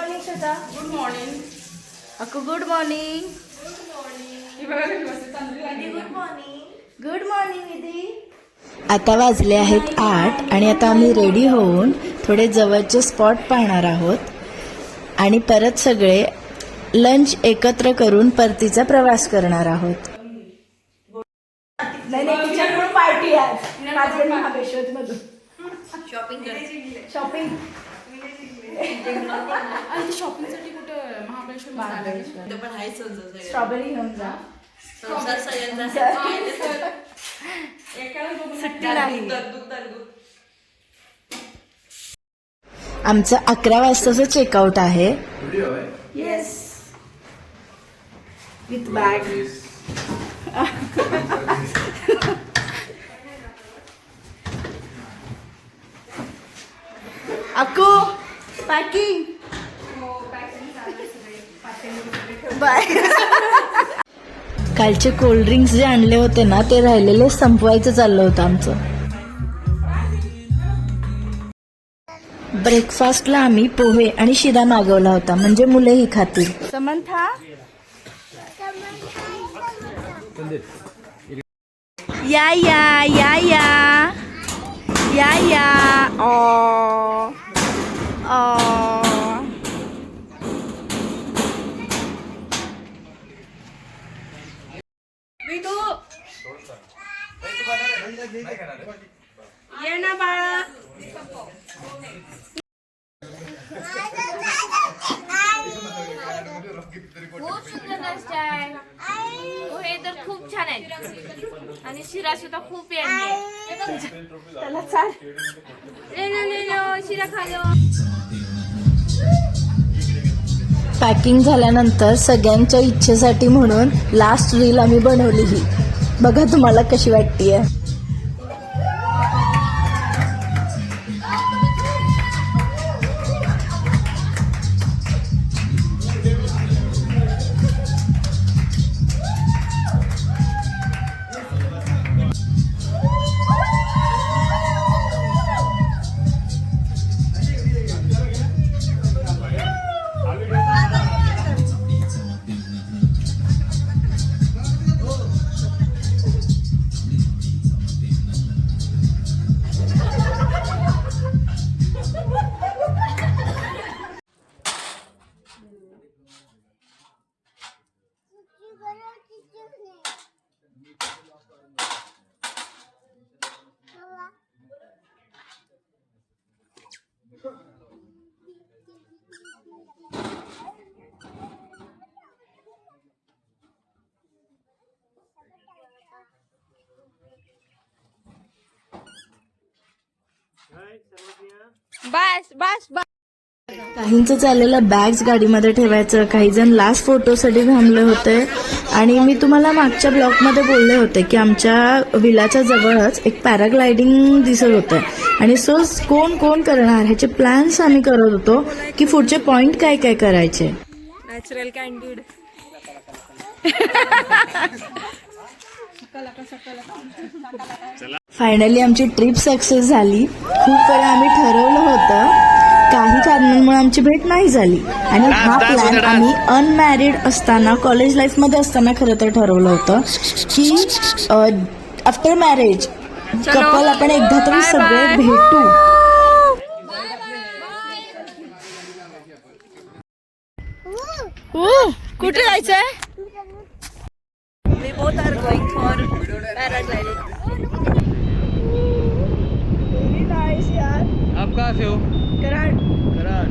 Morning Shweta. Good morning. Akku good morning. Good morning विधी. आता वाजले आहेत 8 आणि आता आम्ही रेडी होऊन थोडे जवळचे स्पॉट पाहणार आहोत आणि परत सगळे लंच एकत्र करून परतीचा प्रवास करणार आहोत. तिच्याकडून पार्टी आज माझे महाबळेश्वर मधून शॉपिंग शॉपिंगसाठी कुठं महाबळेश्वर पण आहे समजा स्ट्रॉबेरी घेऊन जा. संसार सगळ्यांचा सुट्टी नाही. आमचं 11 वाजताचं चेकआउट आहे. Yes with bag. Akku packing bye. कालचे कोल्ड्रिंक्स जे आणले होते ना ते राहिलेले संपवायचं चाललं होतं आमचं. ब्रेकफास्टला आम्ही पोहे आणि शिरा मागवला होता म्हणजे मुलेही खातील. समंथा या या या या या या. ओ ये ना बाळा. खूप सुंदर टेस्ट आहे. पोहे तर खूप छान आहेत आणि शिरा सुद्धा खूप त्याला चाल. शिरा खा लो. पॅकिंग झाल्यानंतर सगळ्यांच्या इच्छेसाठी म्हणून लास्ट रील आम्ही बनवली ही. बघा तुम्हाला कशी वाटतीये. बस बस बस. काहींचं चाललेलं बॅग्स गाडीमध्ये ठेवायचं, काही जण लास्ट फोटोसाठी थांबले होते. आणि मी तुम्हाला मागच्या ब्लॉगमध्ये बोलले होते की आमच्या विलाच्या जवळच एक पॅराग्लायडिंग दिसत होतं आणि सो कोण कोण करणार ह्याचे प्लॅन्स आम्ही करत होतो की पुढचे पॉइंट काय काय करायचे. Natural candid. फायनली आमची ट्रिप सक्सेस झाली. खूप वेळा आम्ही ठरवलं होतं, काही कारणांमुळे आमची भेट नाही झाली आणि हा प्लॅन आम्ही अनमॅरिड असताना कॉलेज लाईफमध्ये असताना खरं तर ठरवलं होतं की आफ्टर मॅरेज कपल आपण एकदा तरी सगळे भेटू. कुठे जायचंय. We both are going for paragliding. Very nice यार. आप कहाँ से हो? कराड. कराड़.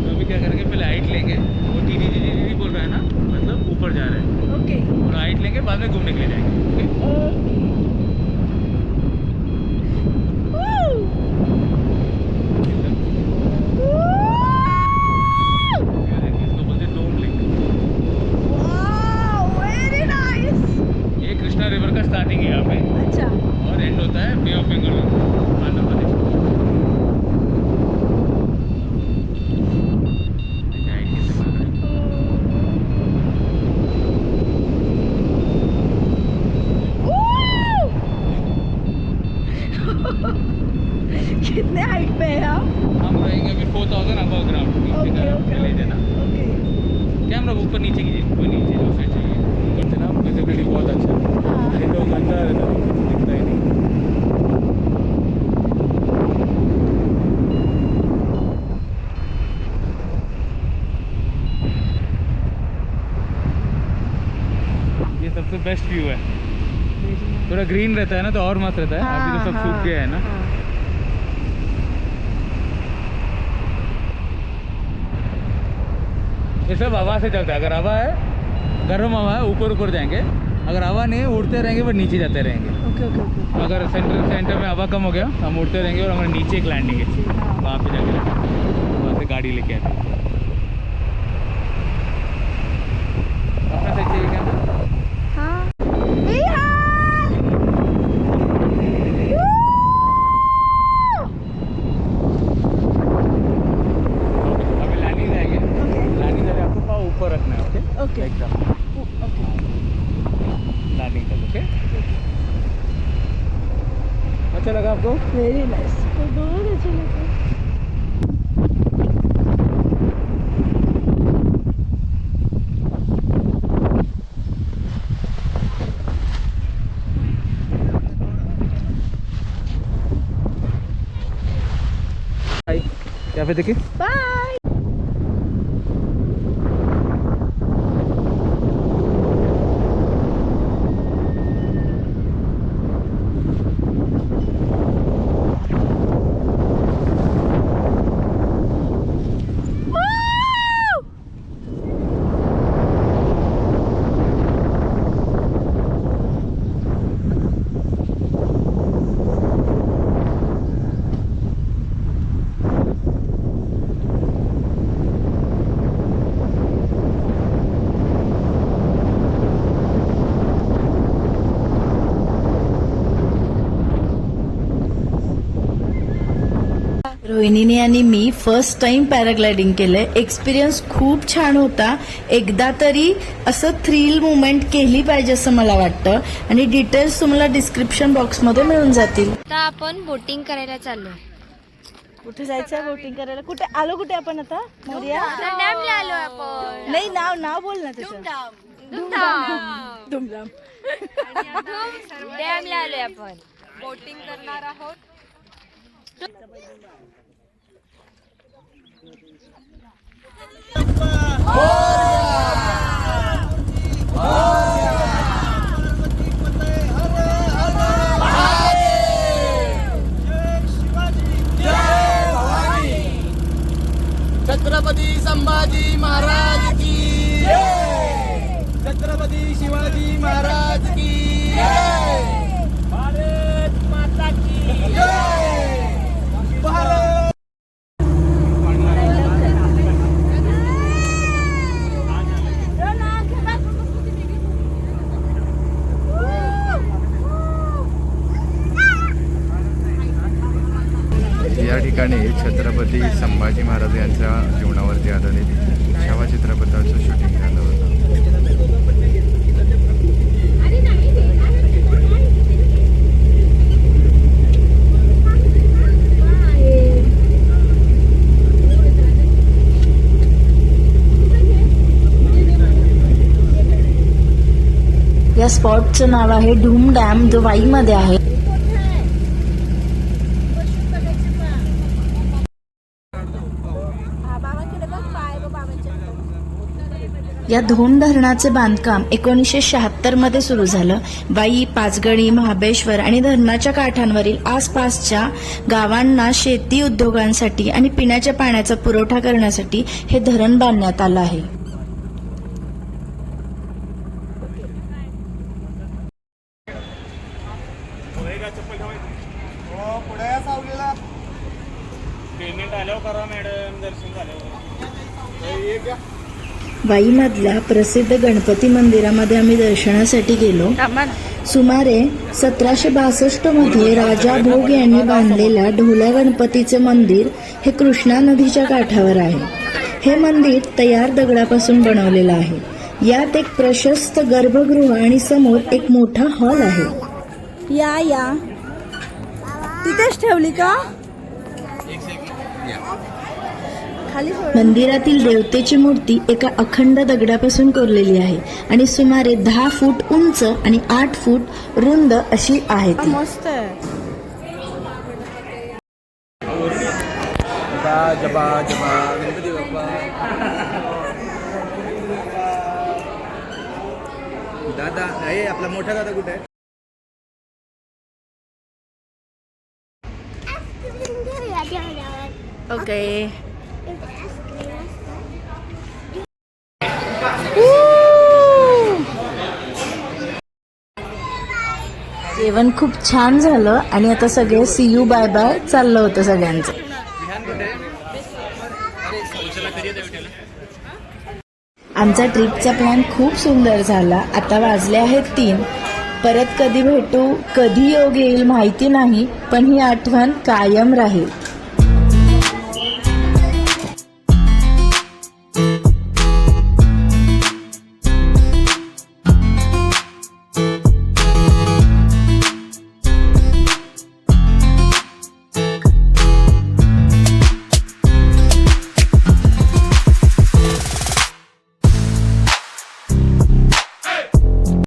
तो अभी क्या करेंगे, पहले हाइट लेंगे. वो टीटी टीटी बोल रहा है ना, मतलब ऊपर जा रहे हैं. ओके. और हाइट लेंगे, बाद में घूमने के लिए जाएंगे. ओके. इसको बोलते हैं डोम लेक. Very nice. ये कृष्णा रिवर का स्टार्टिंग है यहाँ पे. अच्छा. और एंड होता है बे ऑफ बंगाल आंध्र प्रदेश. पे है आप? हम रहेंगे अभी 4000 अबव ग्राउंड नीचे का विलेज है ना। ओके। कैमरा ऊपर नीचे कीजिए, ऊपर नीचे जो साइड चाहिए ऊपर से ना विजिबिलिटी बहुत अच्छा है। ये तो गंदा रहता है, दिखता ही नहीं। ये सबसे बेस्ट व्यू है। थोड़ा ग्रीन रहता है ना तो और मस्त रहता है। अभी तो सब सूख गया है ना। ये सब हवा से चलता है। अगर हवा है, गर्म हवा है, ऊपर ऊपर जाएंगे। अगर हवा नहीं है, उड़ते रहेंगे पर नीचे जाते रहेंगे। Okay okay okay. अगर सेंटर में हवा कम हो गया, हम उड़ते रहेंगे और हमारे नीचे एक लैंडिंग है, वहाँ पे जाके वहाँ से गाड़ी लेके आते हैं। अपना साइड चाहिए क्या? अभी लैंडिंग जाएंगे। लैंडिंग जाके आपको पाँव ऊपर रखना है। ओके ओके एकदम ओके। लैंडिंग तक। ओके, अच्छा लगा आपको? Very nice. बहुत अच्छा लगा। यहाँ पे देखिए। बाय। रोहिणीने आणि मी फर्स्ट टाइम पॅराग्लायडिंग केलंय. एक्सपिरियन्स खूप छान होता. एकदा तरी असं थ्रिल मुवमेंट केली पाहिजे असं मला वाटतं. आणि डिटेल्स तुम्हाला डिस्क्रिप्शन बॉक्समध्ये मिळून जातील. आता आपण बोटिंग करायला चाललोय. कुठे जायचं बोटिंग करायला? कुठे आलो? कुठे आपण आता? मोरया डॅमला आलो आपण. नाही, नाव बोल ना त्याचं. धुमधाम. डॅमला आलोय आपण. बोटिंग करणार आहोत. छत्रपती संभाजी महाराज की जय. छत्रपती शिवाजी महाराज की जय. भारत माता की जय. भारत. या ठिकाणी छत्रपती संभाजी महाराज यांच्या जीवनावरती आधारित छावा चित्रपटाचं शूटिंग झालं होतं. या स्पॉटचं नाव आहे ढूम डॅम, जो वाईमध्ये आहे. या धोंड धरणाचे बांधकाम 1976 मध्ये सुरू झालं. वाई, पाचगणी, महाबळेश्वर आणि धरणाच्या काठांवरील आसपासच्या गावांना शेती उद्योगांसाठी आणि पिण्याच्या पाण्याचा पुरवठा करण्यासाठी हे धरण बांधण्यात आलं आहे. पेमेंट आल्यावर करा मॅडम, दर्शन झाल्यावर. वाईमधल्या प्रसिद्ध गणपती मंदिरामध्ये आम्ही दर्शनासाठी गेलो. सुमारे 1762 मध्ये राजा भोग यांनी बांधलेल्या ढोल्या गणपतीचे मंदिर हे कृष्णा नदीच्या काठावर आहे. हे मंदिर तयार दगडापासून बनवलेलं आहे. यात एक प्रशस्त गर्भगृह आणि समोर एक मोठा हॉल आहे. या तिथेच ठेवली का? मंदिरातील देवतेची मूर्ती एका अखंड दगडापासून कोरलेली आहे आणि सुमारे 10 फूट उंच आणि 8 फूट रुंद अशी आहे ती. मस्त आहे. जबा जबा गणपती बाप्पा. दादा हे आपला मोठा दादा कुठे आहे? ओके. जेवण खूप छान झालं आणि आता सगळे सी यू बाय बाय चाललं होतं सगळ्यांचं. आमचा ट्रिपचा प्लॅन खूप सुंदर झाला. आता वाजले आहेत 3. परत कधी भेटू, कधी योग येईल माहिती नाही, पण ही आठवण कायम राहील.